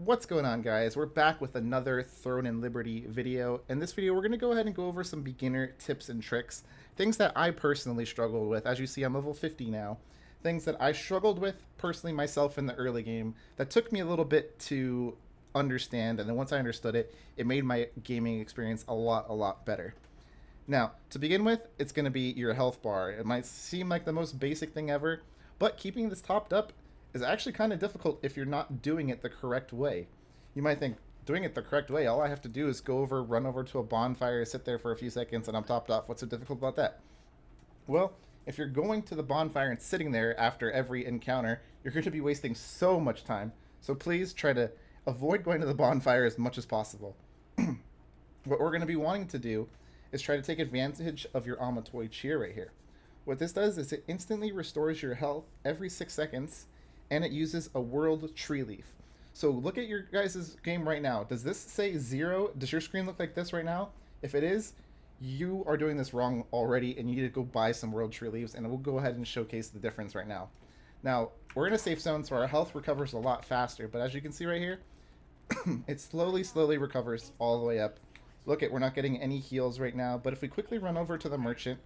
What's going on, guys? We're back with another Throne and Liberty video. In this video, we're going to go ahead and go over some beginner tips and tricks, things that I personally struggled with. As you see, I'm level 50 now. Things that I struggled with personally myself in the early game that took me a little bit to understand, and then once I understood it, it made my gaming experience a lot better. Now, to begin with, it's going to be your health bar. It might seem like the most basic thing ever, but keeping this topped up is actually kind of difficult if you're not doing it the correct way. You might think, doing it the correct way, all I have to do is go over, run over to a bonfire, sit there for a few seconds, and I'm topped off. What's so difficult about that? Well, if you're going to the bonfire and sitting there after every encounter, you're going to be wasting so much time. So please try to avoid going to the bonfire as much as possible. What we're going to be wanting to do is try to take advantage of your Amatoy cheer right here. What this does is it instantly restores your health every 6 seconds, and it uses a world tree leaf. So look at your guys' game right now. Does this say 0? Does your screen look like this right now? If it is, you are doing this wrong already, and you need to go buy some world tree leaves, and we'll go ahead and showcase the difference right now. Now, we're in a safe zone, so our health recovers a lot faster, but as you can see right here, it slowly recovers all the way up. Look at, we're not getting any heals right now, but if we quickly run over to the merchant,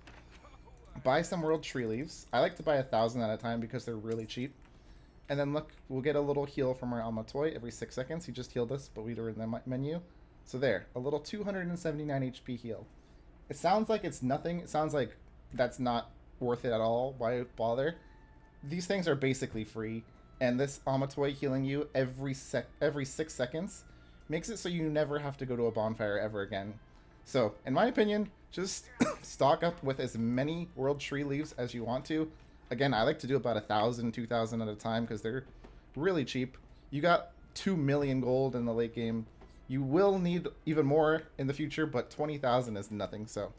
buy some world tree leaves. I like to buy 1,000 at a time because they're really cheap. And then look, we'll get a little heal from our Amatoy every 6 seconds. He just healed us, but we were in the menu. So there, a little 279 HP heal. It sounds like it's nothing. It sounds like that's not worth it at all. Why bother? These things are basically free, and this Amatoy healing you every 6 seconds makes it so you never have to go to a bonfire ever again. So, in my opinion, just stock up with as many world tree leaves as you want to. Again, I like to do about 1,000, 2,000 at a time because they're really cheap. You got 2 million gold in the late game. You will need even more in the future, but 20,000 is nothing. So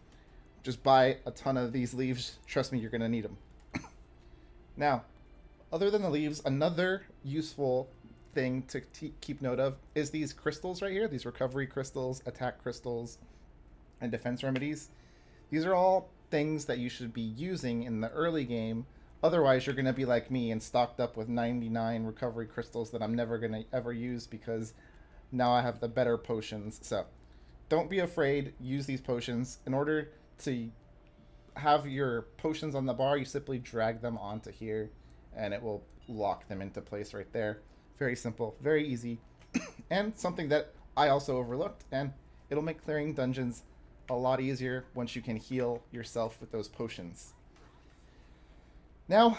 just buy a ton of these leaves. Trust me, you're going to need them. Now, other than the leaves, another useful thing to keep note of is these crystals right here. These recovery crystals, attack crystals, and defense remedies. These are all things that you should be using in the early game. Otherwise, you're going to be like me and stocked up with 99 recovery crystals that I'm never going to ever use because now I have the better potions. So don't be afraid. Use these potions. In order to have your potions on the bar, you simply drag them onto here and it will lock them into place right there. Very simple, very easy, and something that I also overlooked, and it'll make clearing dungeons a lot easier once you can heal yourself with those potions. Now,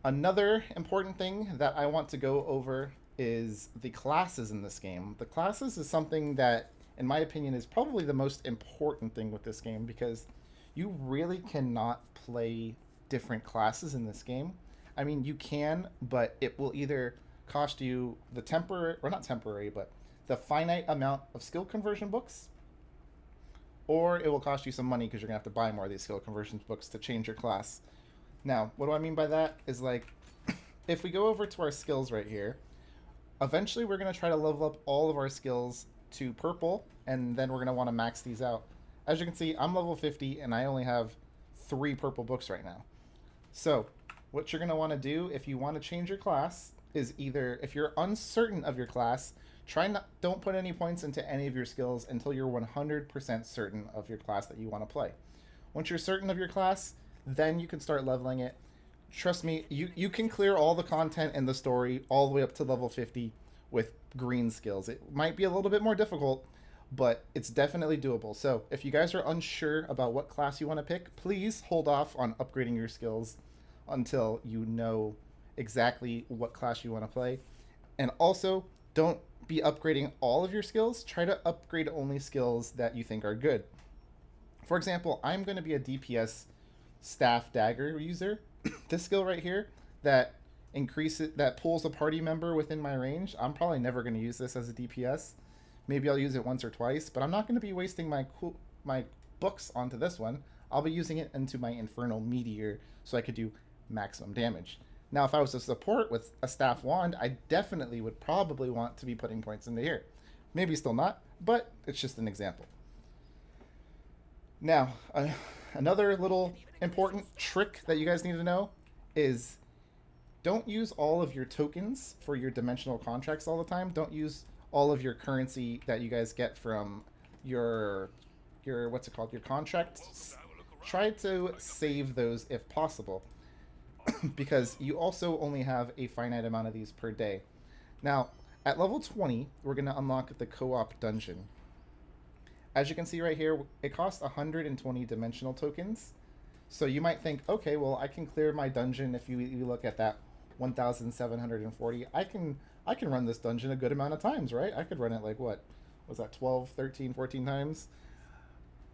another important thing that I want to go over is the classes in this game. The classes is something that, in my opinion, is probably the most important thing with this game because you really cannot play different classes in this game. I mean, you can, but it will either cost you the temporary, or not temporary, but the finite amount of skill conversion books, or it will cost you some money because you're going to have to buy more of these skill conversion books to change your class. Now, what do I mean by that is like, if we go over to our skills right here, eventually we're going to try to level up all of our skills to purple, and then we're going to want to max these out. As you can see, I'm level 50, and I only have 3 purple books right now. So, what you're going to want to do if you want to change your class is either, if you're uncertain of your class, don't put any points into any of your skills until you're 100% certain of your class that you want to play. Once you're certain of your class, then you can start leveling it. Trust me, you can clear all the content in the story all the way up to level 50 with green skills. It might be a little bit more difficult, but it's definitely doable. So if you guys are unsure about what class you want to pick, please hold off on upgrading your skills until you know exactly what class you want to play. And also, don't be upgrading all of your skills. Try to upgrade only skills that you think are good. For example, I'm going to be a DPS staff dagger user. This skill right here that pulls a party member within my range, I'm probably never going to use this as a DPS. Maybe I'll use it once or twice, but I'm not going to be wasting my books onto this one. I'll be using it into my infernal meteor so I could do maximum damage. Now, if I was a support with a staff wand, I definitely would probably want to be putting points into here. Maybe still not, but it's just an example. Now, another little important trick that you guys need to know is don't use all of your tokens for your dimensional contracts all the time. Don't use all of your currency that you guys get from your what's it called, your contracts. Try to save those if possible, because you also only have a finite amount of these per day. Now, at level 20, we're going to unlock the Co-op Dungeon. As you can see right here, it costs 120 dimensional tokens. So you might think, okay, well, I can clear my dungeon. If you look at that 1,740, I can run this dungeon a good amount of times, right? I could run it like, what was that, 12, 13, 14 times?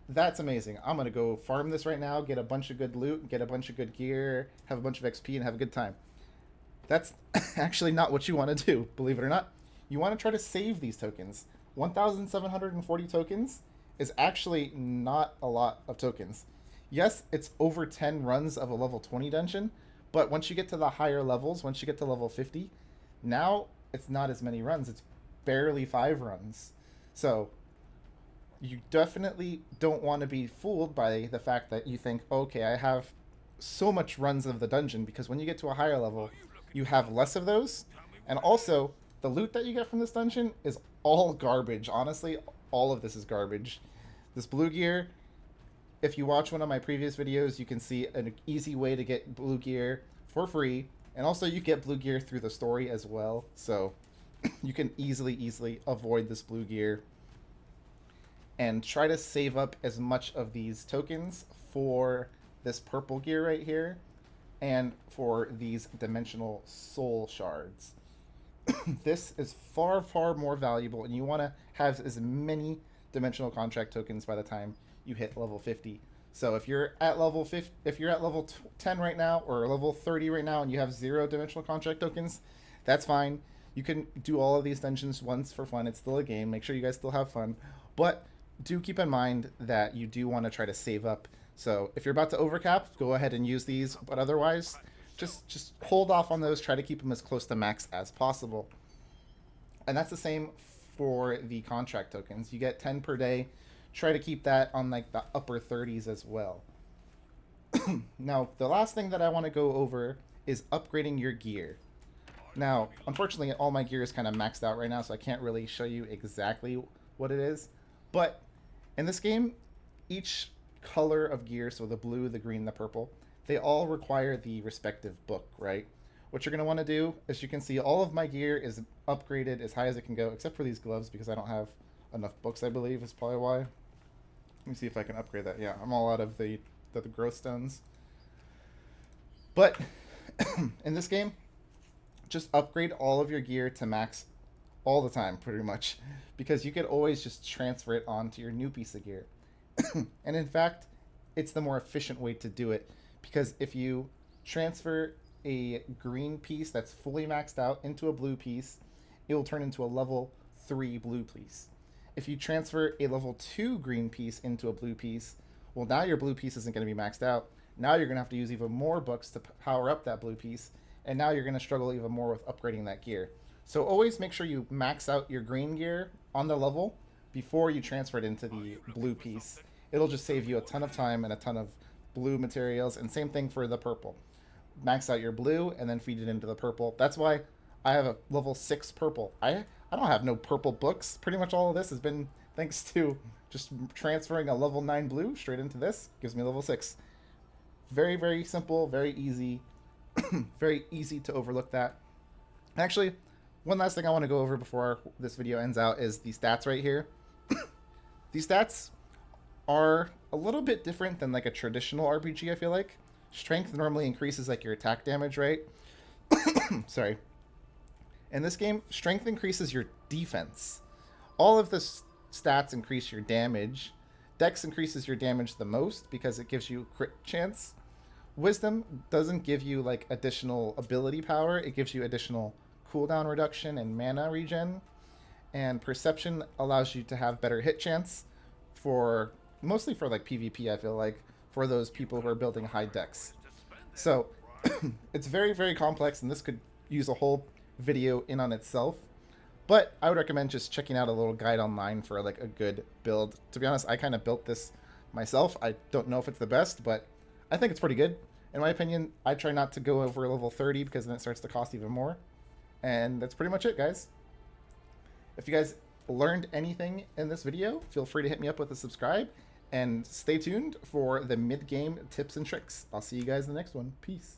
That's amazing. I'm going to go farm this right now, get a bunch of good loot, get a bunch of good gear, have a bunch of XP, and have a good time. That's actually not what you want to do, believe it or not. You want to try to save these tokens. 1,740 tokens is actually not a lot of tokens. Yes, it's over 10 runs of a level 20 dungeon, but once you get to the higher levels, once you get to level 50, now it's not as many runs. It's barely 5 runs. So you definitely don't want to be fooled by the fact that you think, okay, I have so much runs of the dungeon, because when you get to a higher level, you have less of those. And also, the loot that you get from this dungeon is all garbage. Honestly, all of this is garbage. This blue gear, if you watch one of my previous videos, you can see an easy way to get blue gear for free. And also you get blue gear through the story as well. So you can easily avoid this blue gear. And try to save up as much of these tokens for this purple gear right here. And for these dimensional soul shards. This is far more valuable, and you want to have as many dimensional contract tokens by the time you hit level 50. So if you're at level 50, if you're at level 10 right now, or level 30 right now, and you have 0 dimensional contract tokens, that's fine. You can do all of these dungeons once for fun. It's still a game. Make sure you guys still have fun, but do keep in mind that you do want to try to save up. So if you're about to overcap, go ahead and use these, but otherwise, just hold off on those. Try to keep them as close to max as possible. And that's the same for the contract tokens. You get 10 per day. Try to keep that on like the upper 30s as well. Now, the last thing that I want to go over is upgrading your gear. Now, unfortunately, all my gear is kind of maxed out right now, so I can't really show you exactly what it is. But in this game, each color of gear, so the blue, the green, the purple, they all require the respective book, right? What you're going to want to do, as you can see, all of my gear is upgraded as high as it can go, except for these gloves, because I don't have enough books, I believe, is probably why. Let me see if I can upgrade that. Yeah, I'm all out of the growth stones. But in this game, just upgrade all of your gear to max all the time, pretty much, because you could always just transfer it onto your new piece of gear. And in fact, it's the more efficient way to do it, because if you transfer a green piece that's fully maxed out into a blue piece, it will turn into a level 3 blue piece. If you transfer a level 2 green piece into a blue piece, well, now your blue piece isn't going to be maxed out. Now you're going to have to use even more books to power up that blue piece, and now you're going to struggle even more with upgrading that gear. So always make sure you max out your green gear on the level before you transfer it into the blue piece. It'll just save you a ton of time and a ton of blue materials, and same thing for the purple. Max out your blue and then feed it into the purple. That's why I have a level 6 purple. I don't have no purple books. Pretty much all of this has been thanks to just transferring a level 9 blue straight into this. Gives me level 6. Very simple, very easy. Very easy to overlook that. Actually, one last thing I want to go over before this video ends out is the stats right here. These stats are a little bit different than like a traditional RPG, I feel like. Strength normally increases like your attack damage, right? Sorry. In this game, strength increases your defense. All of the stats increase your damage. Dex increases your damage the most because it gives you crit chance. Wisdom doesn't give you like additional ability power. It gives you additional cooldown reduction and mana regen. And perception allows you to have better hit chance for mostly for like PvP, I feel like, for those people who are building high dex. So it's very complex, and this could use a whole video in on itself. But I would recommend just checking out a little guide online for like a good build. To be honest, I kind of built this myself. I don't know if it's the best, but I think it's pretty good. In my opinion, I try not to go over level 30 because then it starts to cost even more. And that's pretty much it, guys. If you guys learned anything in this video, feel free to hit me up with a subscribe. And stay tuned for the mid-game tips and tricks. I'll see you guys in the next one. Peace.